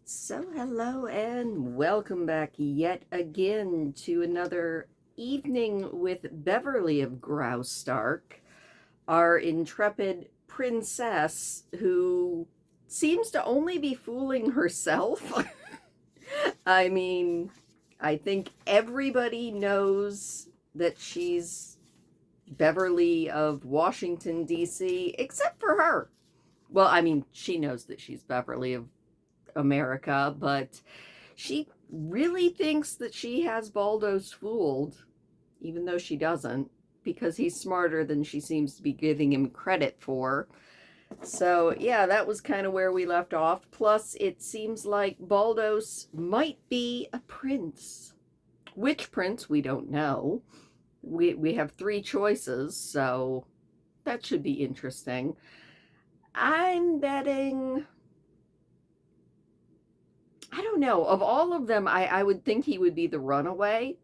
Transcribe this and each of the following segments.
So, hello and welcome back yet again to another evening with Beverly of Graustark, our intrepid princess who seems to only be fooling herself. I mean, I think everybody knows that she's Beverly of Washington, D.C., except for her. Well, I mean, she knows that she's Beverly of America, but she really thinks that she has Baldos fooled, even though she doesn't, because he's smarter than she seems to be giving him credit for. So, yeah, that was kind of where we left off. Plus, it seems like Baldos might be a prince. Which prince, we don't know. We have three choices, so that should be interesting. I'm betting, I don't know. Of all of them, I would think he would be the runaway,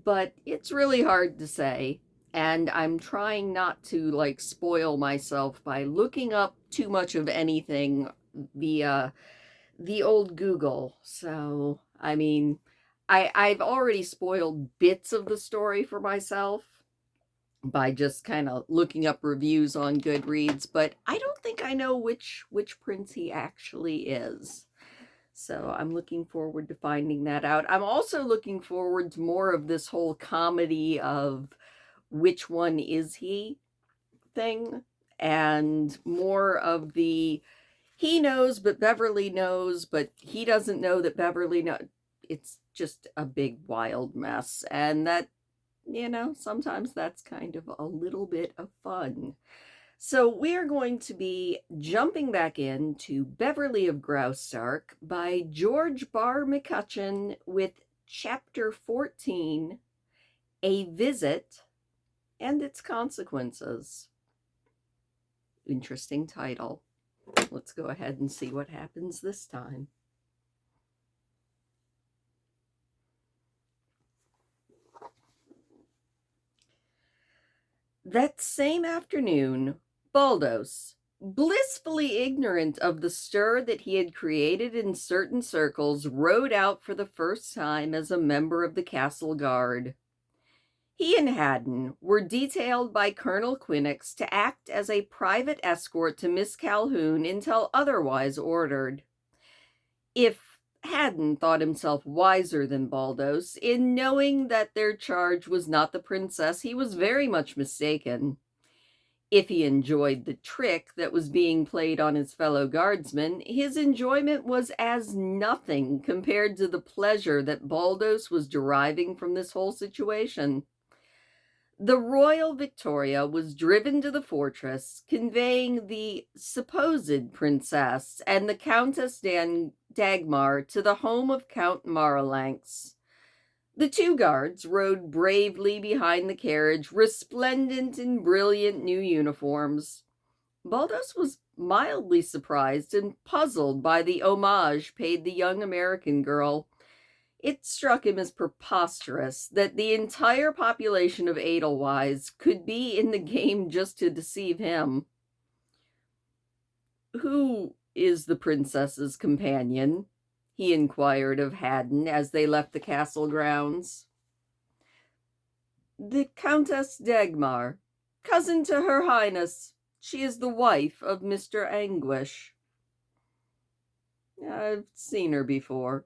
but it's really hard to say. And I'm trying not to like spoil myself by looking up too much of anything via the old Google. So, I mean, I've already spoiled bits of the story for myself by just kind of looking up reviews on Goodreads, but I don't think I know which prince he actually is. So I'm looking forward to finding that out. I'm also looking forward to more of this whole comedy of which one is he thing, and more of the he knows but Beverly knows but he doesn't know that Beverly knows. It's just a big wild mess, and that, sometimes that's kind of a little bit of fun. So we're going to be jumping back into Beverly of Graustark by George Barr McCutcheon with Chapter 14, A Visit and Its Consequences. Interesting title. Let's go ahead and see what happens this time. That same afternoon, Baldos, blissfully ignorant of the stir that he had created in certain circles, rode out for the first time as a member of the castle guard. He and Haddon were detailed by Colonel Quinnox to act as a private escort to Miss Calhoun until otherwise ordered. If Haddon thought himself wiser than Baldos in knowing that their charge was not the princess, he was very much mistaken. If he enjoyed the trick that was being played on his fellow guardsmen, his enjoyment was as nothing compared to the pleasure that Baldos was deriving from this whole situation. The Royal Victoria was driven to the fortress, conveying the supposed princess and the Countess Dagmar to the home of Count Marlanx. The two guards rode bravely behind the carriage, resplendent in brilliant new uniforms. Baldos was mildly surprised and puzzled by the homage paid the young American girl. It struck him as preposterous that the entire population of Edelweiss could be in the game just to deceive him. "Who is the princess's companion?" he inquired of Haddon as they left the castle grounds. "The Countess Dagmar, cousin to her highness. She is the wife of Mr. Anguish." "I've seen her before,"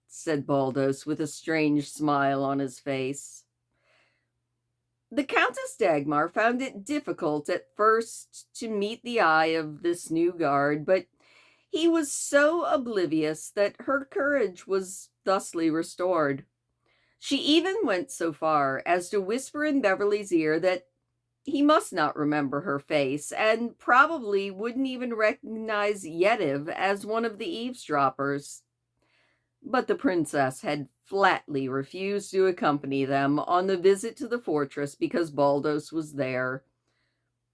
said Baldos with a strange smile on his face. The Countess Dagmar found it difficult at first to meet the eye of this new guard, but he was so oblivious that her courage was thusly restored. She even went so far as to whisper in Beverly's ear that he must not remember her face, and probably wouldn't even recognize Yetive as one of the eavesdroppers. But the princess had flatly refused to accompany them on the visit to the fortress because Baldos was there.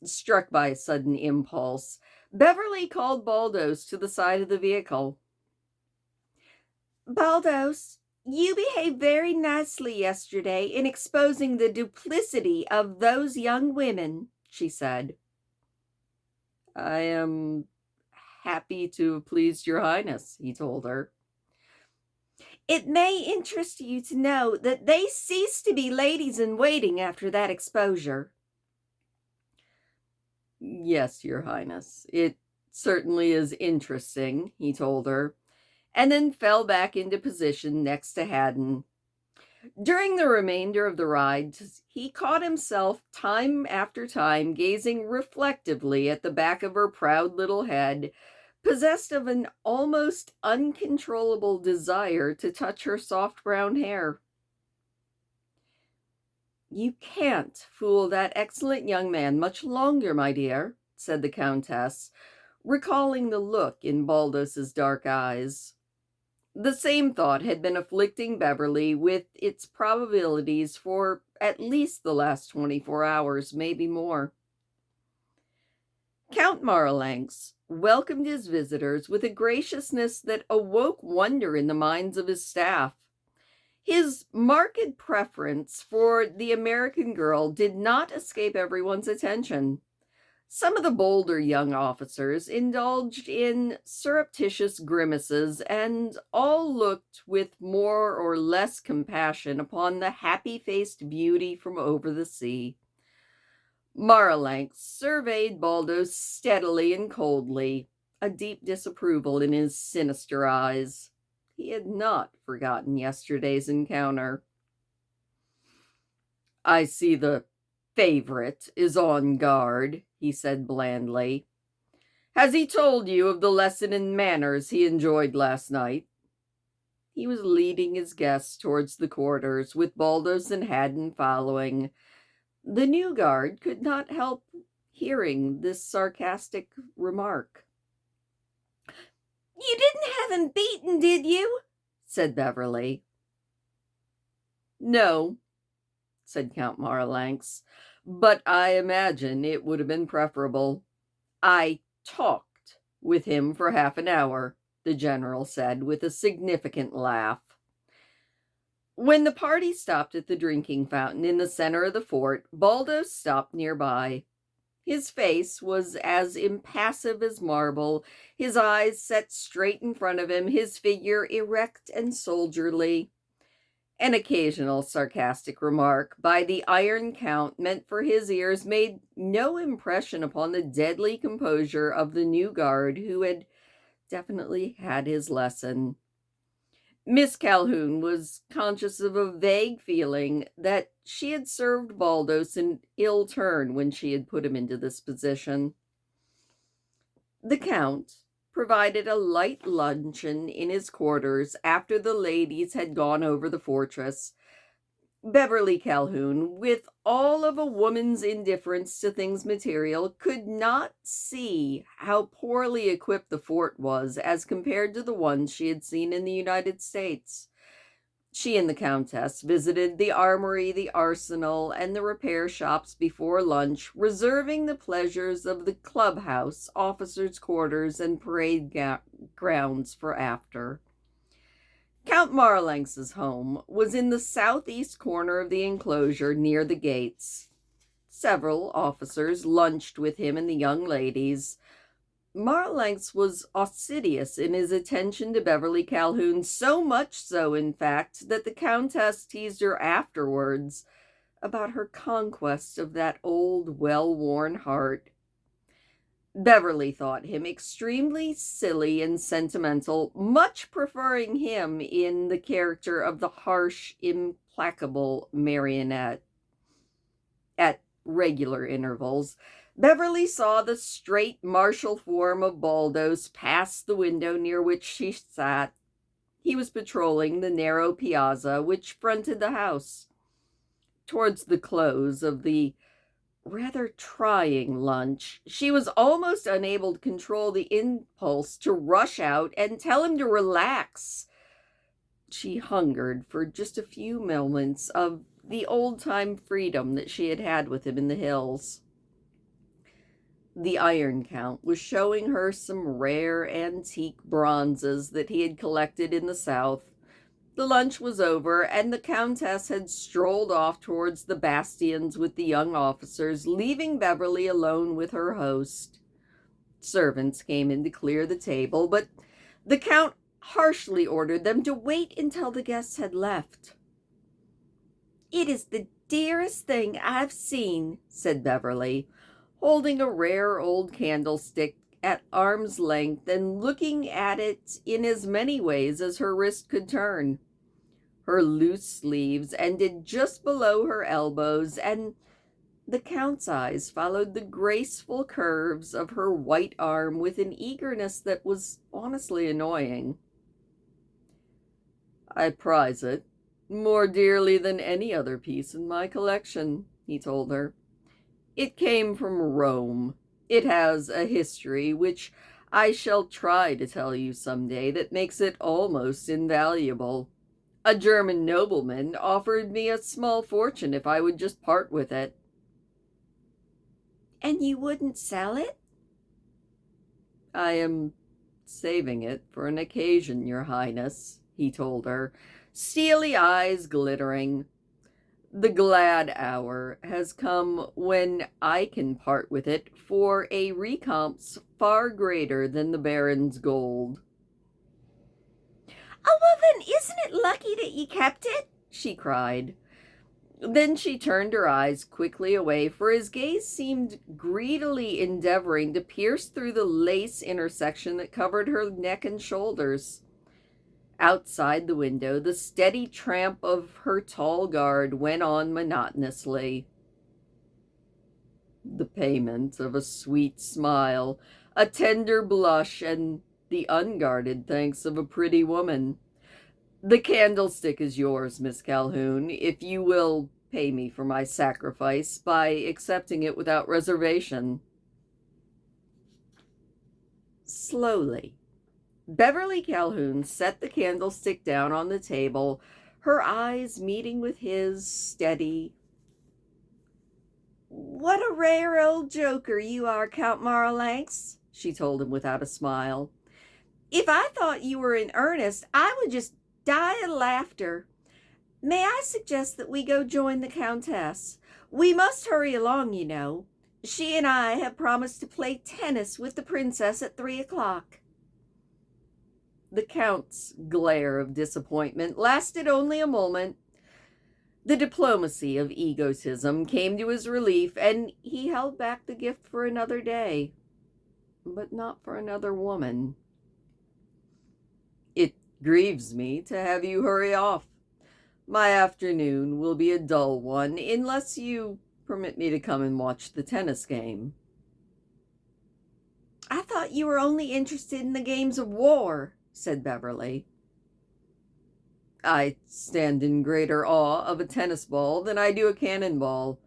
Struck by a sudden impulse, Beverly called Baldos to the side of the vehicle. "Baldos, you behaved very nicely yesterday in exposing the duplicity of those young women," she said. "I am happy to have pleased your highness," he told her. "It may interest you to know that they cease to be ladies in waiting after that exposure." "Yes, your highness, it certainly is interesting," he told her, and then fell back into position next to Haddon. During the remainder of the ride, he caught himself time after time gazing reflectively at the back of her proud little head, possessed of an almost uncontrollable desire to touch her soft brown hair. "You can't fool that excellent young man much longer, my dear," said the Countess, recalling the look in Baldos's dark eyes. The same thought had been afflicting Beverly with its probabilities for at least the last 24 hours, maybe more. Count Marlanx welcomed his visitors with a graciousness that awoke wonder in the minds of his staff. His marked preference for the American girl did not escape everyone's attention. Some of the bolder young officers indulged in surreptitious grimaces, and all looked with more or less compassion upon the happy-faced beauty from over the sea. Marlanx surveyed Baldos steadily and coldly, a deep disapproval in his sinister eyes. He had not forgotten yesterday's encounter. "I see the favorite is on guard," he said blandly. "Has he told you of the lesson in manners he enjoyed last night?" He was leading his guests towards the quarters, with Baldos and Haddon following. The new guard could not help hearing this sarcastic remark. "You didn't have him beaten, did you?" said Beverly. "No," said Count Marlanx, "but I imagine it would have been preferable. I talked with him for half an hour," the general said with a significant laugh. When the party stopped at the drinking fountain in the center of the fort, Baldos stopped nearby. His face was as impassive as marble, his eyes set straight in front of him, his figure erect and soldierly. An occasional sarcastic remark by the Iron Count meant for his ears made no impression upon the deadly composure of the new guard, who had definitely had his lesson. Miss Calhoun was conscious of a vague feeling that she had served Baldos an ill turn when she had put him into this position. The Count provided a light luncheon in his quarters after the ladies had gone over the fortress. Beverly Calhoun, with all of a woman's indifference to things material, could not see how poorly equipped the fort was as compared to the ones she had seen in the United States. She and the Countess visited the armory, the arsenal, and the repair shops before lunch, reserving the pleasures of the clubhouse, officers' quarters, and parade grounds for after. Count Marlanx's home was in the southeast corner of the enclosure near the gates. Several officers lunched with him and the young ladies. Marlanx was assiduous in his attention to Beverly Calhoun, so much so, in fact, that the Countess teased her afterwards about her conquest of that old, well-worn heart. Beverly thought him extremely silly and sentimental, much preferring him in the character of the harsh, implacable marionette. At regular intervals, Beverly saw the straight, martial form of Baldos pass the window near which she sat. He was patrolling the narrow piazza which fronted the house. Towards the close of the rather trying lunch, she was almost unable to control the impulse to rush out and tell him to relax. She hungered for just a few moments of the old-time freedom that she had had with him in the hills. The Iron Count was showing her some rare antique bronzes that he had collected in the South. The lunch was over, and the Countess had strolled off towards the bastions with the young officers, leaving Beverly alone with her host. Servants came in to clear the table, but the Count harshly ordered them to wait until the guests had left. "It is the dearest thing I've seen," said Beverly, holding a rare old candlestick at arm's length and looking at it in as many ways as her wrist could turn. Her loose sleeves ended just below her elbows, and the Count's eyes followed the graceful curves of her white arm with an eagerness that was honestly annoying. "I prize it more dearly than any other piece in my collection," he told her. "It came from Rome. It has a history, which I shall try to tell you someday, that makes it almost invaluable. A German nobleman offered me a small fortune if I would just part with it." "And you wouldn't sell it?" "I am saving it for an occasion, Your Highness," he told her, steely eyes glittering. "The glad hour has come when I can part with it for a recompense far greater than the Baron's gold." "Oh, well then isn't it lucky that you kept it?" she cried. Then she turned her eyes quickly away, for his gaze seemed greedily endeavoring to pierce through the lace intersection that covered her neck and shoulders. Outside the window, the steady tramp of her tall guard went on monotonously. The payment of a sweet smile, a tender blush, and the unguarded thanks of a pretty woman. "The candlestick is yours, Miss Calhoun, if you will pay me for my sacrifice by accepting it without reservation." Slowly, Beverly Calhoun set the candlestick down on the table, her eyes meeting with his, steady. "What a rare old joker you are, Count Marlanx," she told him without a smile. "If I thought you were in earnest, I would just die of laughter. May I suggest that we go join the Countess? We must hurry along, you know. She and I have promised to play tennis with the Princess at 3 o'clock. The Count's glare of disappointment lasted only a moment. The diplomacy of egotism came to his relief, and he held back the gift for another day, but not for another woman. "It grieves me to have you hurry off. My afternoon will be a dull one, unless you permit me to come and watch the tennis game." "I thought you were only interested in the games of war," said Beverly. "I stand in greater awe of a tennis ball than I do a cannonball,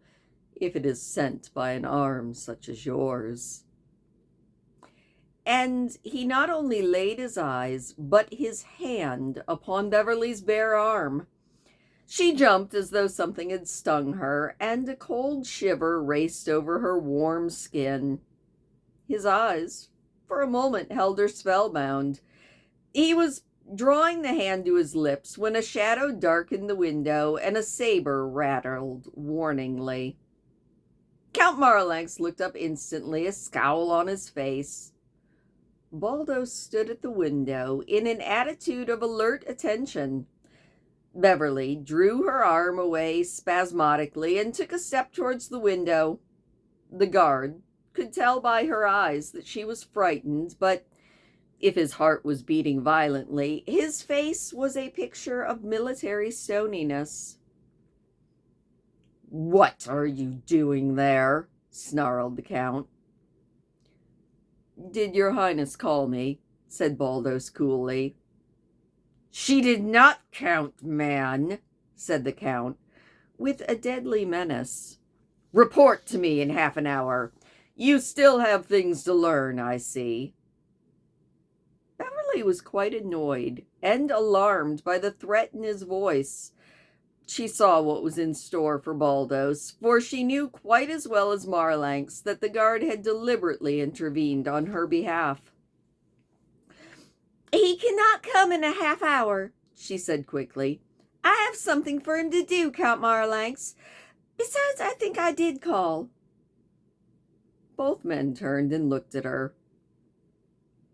if it is sent by an arm such as yours." And he not only laid his eyes, but his hand upon Beverly's bare arm. She jumped as though something had stung her, and a cold shiver raced over her warm skin. His eyes, for a moment, held her spellbound. He was drawing the hand to his lips when a shadow darkened the window and a saber rattled warningly. Count Marlanx looked up instantly, a scowl on his face. Baldo stood at the window in an attitude of alert attention. Beverly drew her arm away spasmodically and took a step towards the window. The guard could tell by her eyes that she was frightened, but if his heart was beating violently, his face was a picture of military stoniness. "What are you doing there?" snarled the Count. "Did your Highness call me?" said Baldos coolly. "She did not, Count, man," said the Count, with a deadly menace. "Report to me in half an hour. You still have things to learn, I see." Beverly was quite annoyed and alarmed by the threat in his voice. She saw what was in store for Baldos, for she knew quite as well as Marlanx that the guard had deliberately intervened on her behalf. "He cannot come in a half hour," she said quickly. "I have something for him to do, Count Marlanx. Besides, I think I did call." Both men turned and looked at her.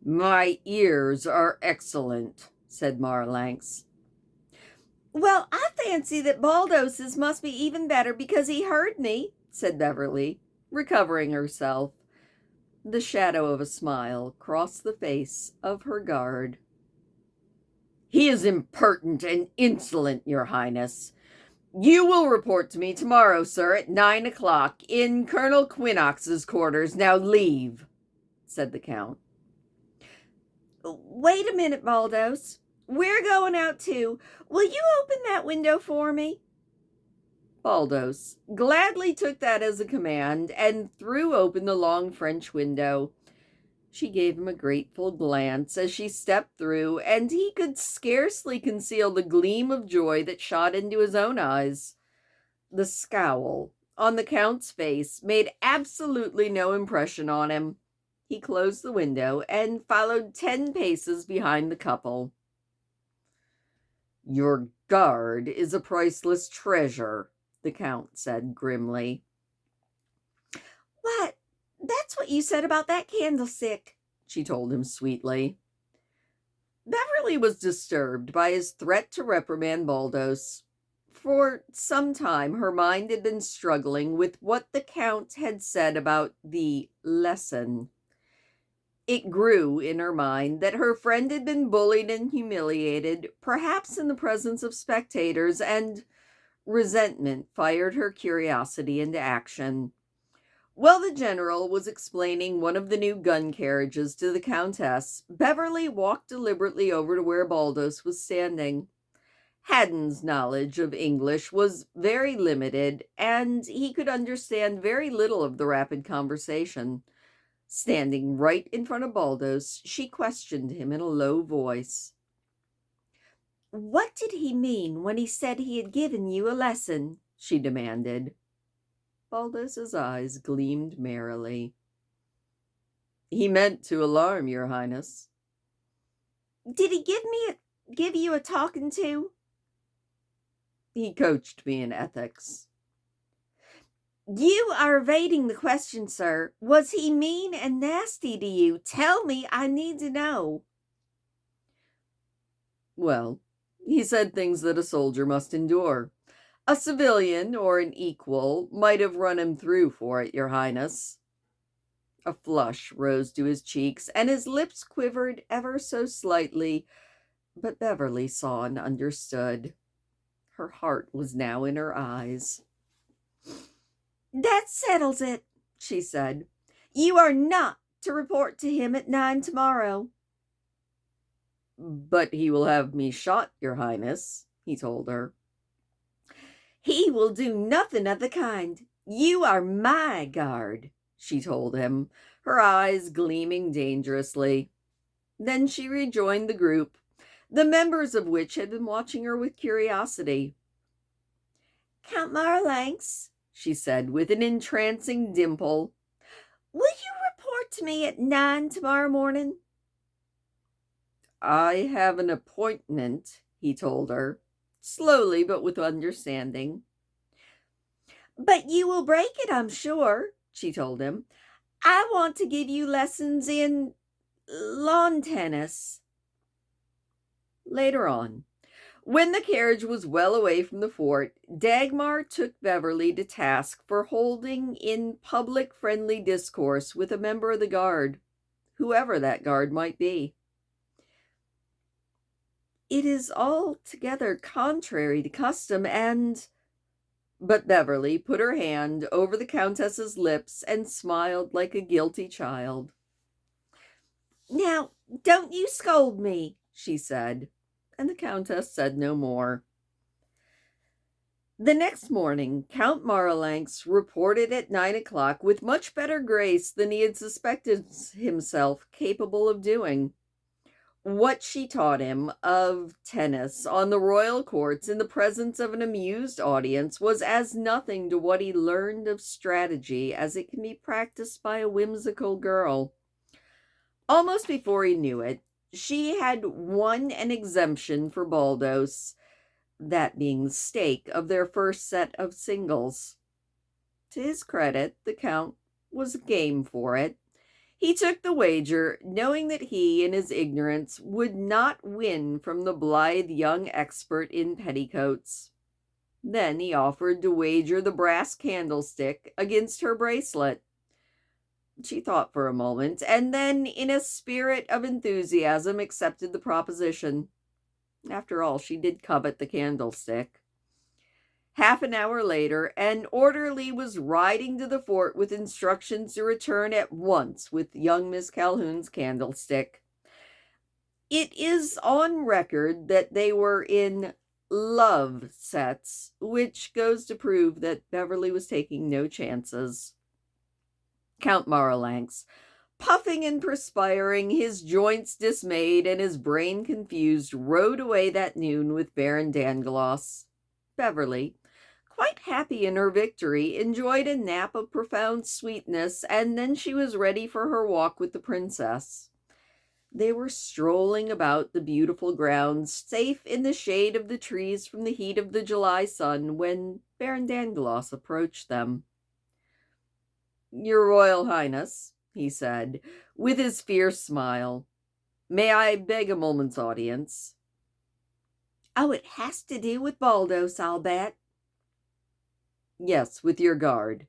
My ears are excellent, said Marlanx. Well, I fancy that Baldos's must be even better because he heard me, said Beverly, recovering herself. The shadow of a smile crossed the face of her guard. He is impertinent and insolent, Your Highness. You will report to me tomorrow, sir, at 9 o'clock in Colonel Quinnox's quarters. Now leave, said the Count. Wait a minute, Baldos. We're going out too. Will you open that window for me? Baldos gladly took that as a command and threw open the long French window. She gave him a grateful glance as she stepped through, and he could scarcely conceal the gleam of joy that shot into his own eyes. The scowl on the Count's face made absolutely no impression on him. He closed the window and followed 10 paces behind the couple. Your guard is a priceless treasure, the Count said grimly. What? That's what you said about that candlestick, she told him sweetly. Beverly was disturbed by his threat to reprimand Baldos. For some time, her mind had been struggling with what the Count had said about the lesson. It grew in her mind that her friend had been bullied and humiliated, perhaps in the presence of spectators, and resentment fired her curiosity into action. While the general was explaining one of the new gun carriages to the Countess, Beverly walked deliberately over to where Baldos was standing. Haddon's knowledge of English was very limited, and he could understand very little of the rapid conversation. Standing right in front of Baldos, she questioned him in a low voice. What did he mean when he said he had given you a lesson? She demanded. Baldos's eyes gleamed merrily. He meant to alarm, Your Highness. Did he give you a talking to? He coached me in ethics. You are evading the question, sir. Was he mean and nasty to you? Tell me, I need to know. Well, he said things that a soldier must endure. A civilian or an equal might have run him through for it, Your Highness. A flush rose to his cheeks, and his lips quivered ever so slightly, but Beverly saw and understood. Her heart was now in her eyes. That settles it, she said. You are not to report to him at 9 tomorrow. But he will have me shot, Your Highness, he told her. He will do nothing of the kind. You are my guard, she told him, her eyes gleaming dangerously. Then she rejoined the group, the members of which had been watching her with curiosity. Count Marlanx, she said with an entrancing dimple, will you report to me at 9 tomorrow morning? I have an appointment, he told her, slowly but with understanding. But you will break it, I'm sure, she told him. I want to give you lessons in lawn tennis. Later on, when the carriage was well away from the fort, Dagmar took Beverly to task for holding in public friendly discourse with a member of the guard, whoever that guard might be. It is altogether contrary to custom But Beverly put her hand over the Countess's lips and smiled like a guilty child. Now, don't you scold me, she said, and the Countess said no more. The next morning, Count Marlanx reported at 9 o'clock with much better grace than he had suspected himself capable of doing. What she taught him of tennis on the royal courts in the presence of an amused audience was as nothing to what he learned of strategy as it can be practiced by a whimsical girl. Almost before he knew it, she had won an exemption for Baldos, that being the stake of their first set of singles. To his credit, the Count was game for it. He took the wager, knowing that he, in his ignorance, would not win from the blithe young expert in petticoats. Then he offered to wager the brass candlestick against her bracelet. She thought for a moment, and then, in a spirit of enthusiasm, accepted the proposition. After all, she did covet the candlestick. Half an hour later, an orderly was riding to the fort with instructions to return at once with young Miss Calhoun's candlestick. It is on record that they were in love sets, which goes to prove that Beverly was taking no chances. Count Marlanx, puffing and perspiring, his joints dismayed and his brain confused, rode away that noon with Baron Dangloss. Beverly, quite happy in her victory, enjoyed a nap of profound sweetness, and then she was ready for her walk with the princess. They were strolling about the beautiful grounds, safe in the shade of the trees from the heat of the July sun, when Baron Dangloss approached them. "Your Royal Highness," he said, with his fierce smile, "may I beg a moment's audience?" "Oh, it has to do with Baldos, I'll bet." "Yes, with your guard.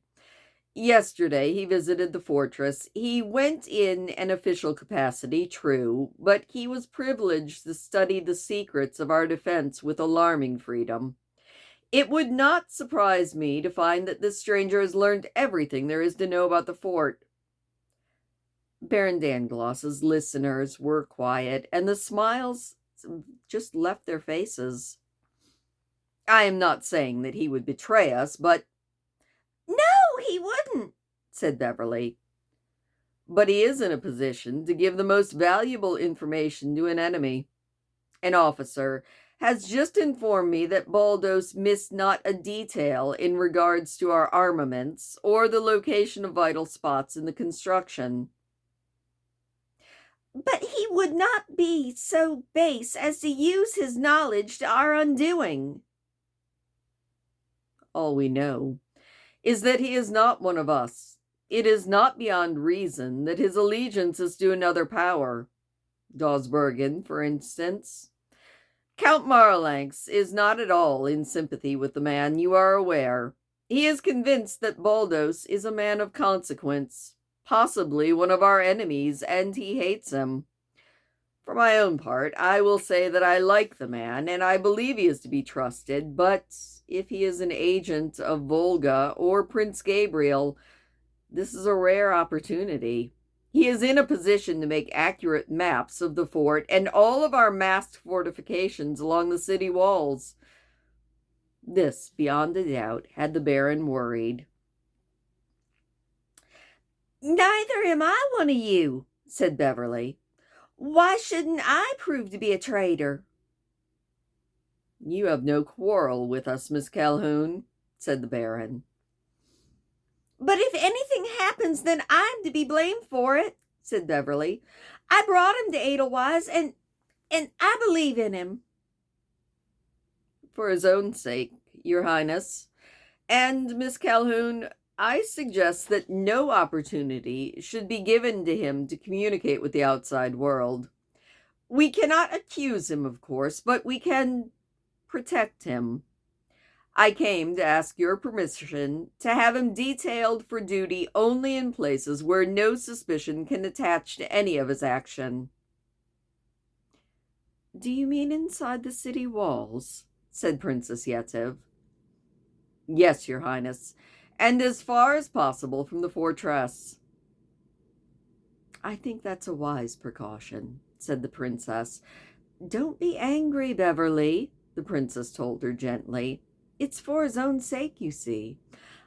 Yesterday he visited the fortress. He went in an official capacity, true, but he was privileged to study the secrets of our defense with alarming freedom. It would not surprise me to find that this stranger has learned everything there is to know about the fort." Baron Dangloss's listeners were quiet, and the smiles just left their faces. "I am not saying that he would betray us, but—" "No, he wouldn't," said Beverly. "But he is in a position to give the most valuable information to an enemy. An officer has just informed me that Baldos missed not a detail in regards to our armaments or the location of vital spots in the construction." "But he would not be so base as to use his knowledge to our undoing." "All we know is that he is not one of us. It is not beyond reason that his allegiance is to another power. Dawsbergen, for instance. Count Marlanx is not at all in sympathy with the man, you are aware. He is convinced that Baldos is a man of consequence, possibly one of our enemies, and he hates him. For my own part, I will say that I like the man, and I believe he is to be trusted, but if he is an agent of Volga or Prince Gabriel, this is a rare opportunity. He is in a position to make accurate maps of the fort and all of our masked fortifications along the city walls." This, beyond a doubt, had the Baron worried. "Neither am I one of you," said Beverly. "Why shouldn't I prove to be a traitor?" "You have no quarrel with us, Miss Calhoun," said the Baron. "But if anything happens, then I'm to be blamed for it," said Beverly. "I brought him to Edelweiss, and I believe in him." "For his own sake, Your Highness. And, Miss Calhoun, I suggest that no opportunity should be given to him to communicate with the outside world. We cannot accuse him, of course, but we can protect him. I came to ask your permission to have him detailed for duty only in places where no suspicion can attach to any of his action." "Do you mean inside the city walls?" said Princess Yetive. "Yes, Your Highness, and as far as possible from the fortress." "I think that's a wise precaution," said the princess. "Don't be angry, Beverly," the princess told her gently. "It's for his own sake, you see.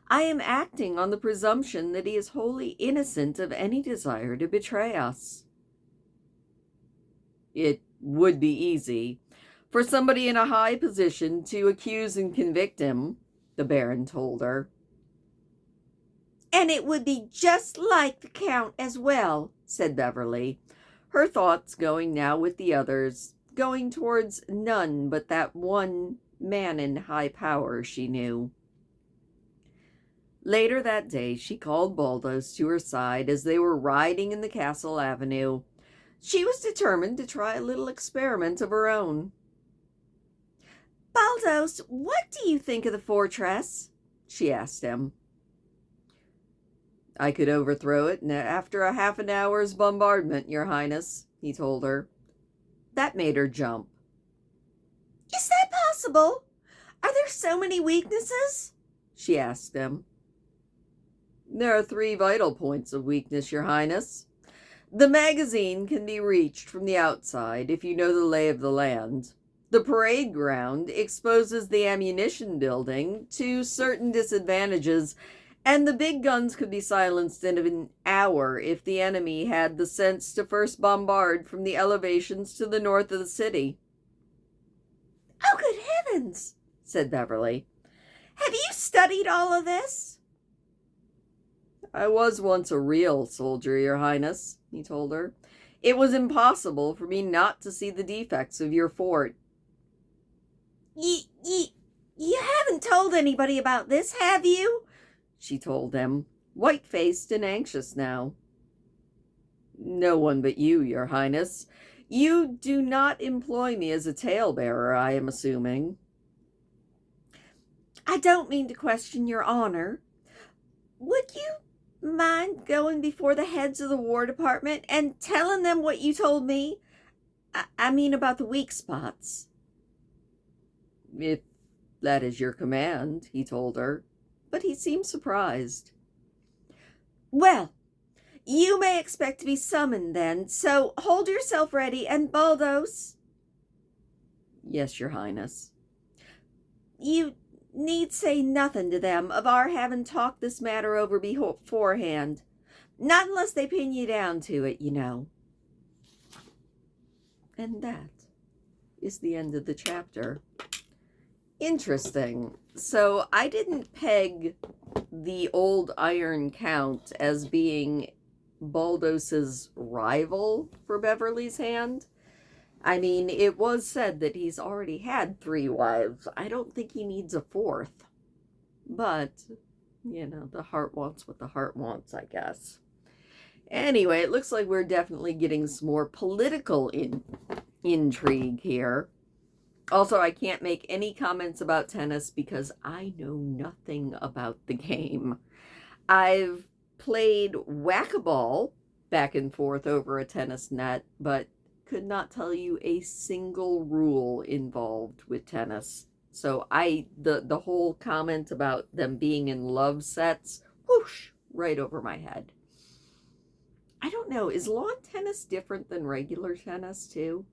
I am acting on the presumption that he is wholly innocent of any desire to betray us." "It would be easy for somebody in a high position to accuse and convict him," the Baron told her. "And it would be just like the Count as well," said Beverly, her thoughts going now with the others, going towards none but that one man in high power she knew. Later that day, she called Baldos to her side as they were riding in the castle avenue. She was determined to try a little experiment of her own. "Baldos, what do you think of the fortress?" she asked him. "I could overthrow it after a half an hour's bombardment, Your Highness," he told her. That made her jump. "Is that possible? Are there so many weaknesses?" she asked him. "There are 3 vital points of weakness, Your Highness. The magazine can be reached from the outside if you know the lay of the land. The parade ground exposes the ammunition building to certain disadvantages, and the big guns could be silenced in an hour if the enemy had the sense to first bombard from the elevations to the north of the city." "Oh, good heavens," said Beverly. "Have you studied all of this?" "I was once a real soldier, Your Highness," he told her. "It was impossible for me not to see the defects of your fort." You haven't told anybody about this, have you?" she told him, white-faced and anxious now. "No one but you, Your Highness. You do not employ me as a talebearer, I am assuming." "I don't mean to question your honor. Would you mind going before the heads of the War Department and telling them what you told me? I mean about the weak spots." "If that is your command," he told her, but he seemed surprised. "Well, you may expect to be summoned then, so hold yourself ready, and Baldos." "Yes, Your Highness." "You need say nothing to them of our having talked this matter over beforehand. Not unless they pin you down to it, you know." And that is the end of the chapter. Interesting. So I didn't peg the old Iron Count as being Baldos's rival for Beverly's hand. I mean, it was said that he's already had 3 wives. I don't think he needs a 4th. But, the heart wants what the heart wants, I guess. Anyway, it looks like we're definitely getting some more political intrigue here. Also, I can't make any comments about tennis because I know nothing about the game. I've played whack-a-ball back and forth over a tennis net, but could not tell you a single rule involved with tennis. So the whole comment about them being in love sets, whoosh, right over my head. I don't know, is lawn tennis different than regular tennis too?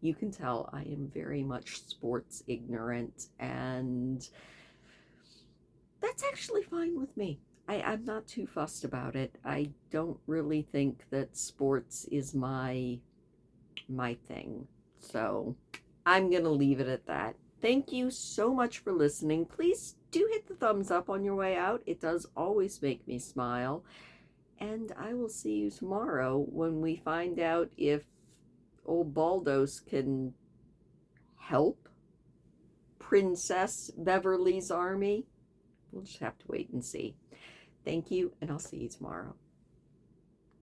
You can tell I am very much sports ignorant, and that's actually fine with me. I'm not too fussed about it. I don't really think that sports is my thing. So I'm going to leave it at that. Thank you so much for listening. Please do hit the thumbs up on your way out. It does always make me smile. And I will see you tomorrow when we find out if old Baldos can help Princess Beverly's army. We'll just have to wait and see. Thank you, and I'll see you tomorrow.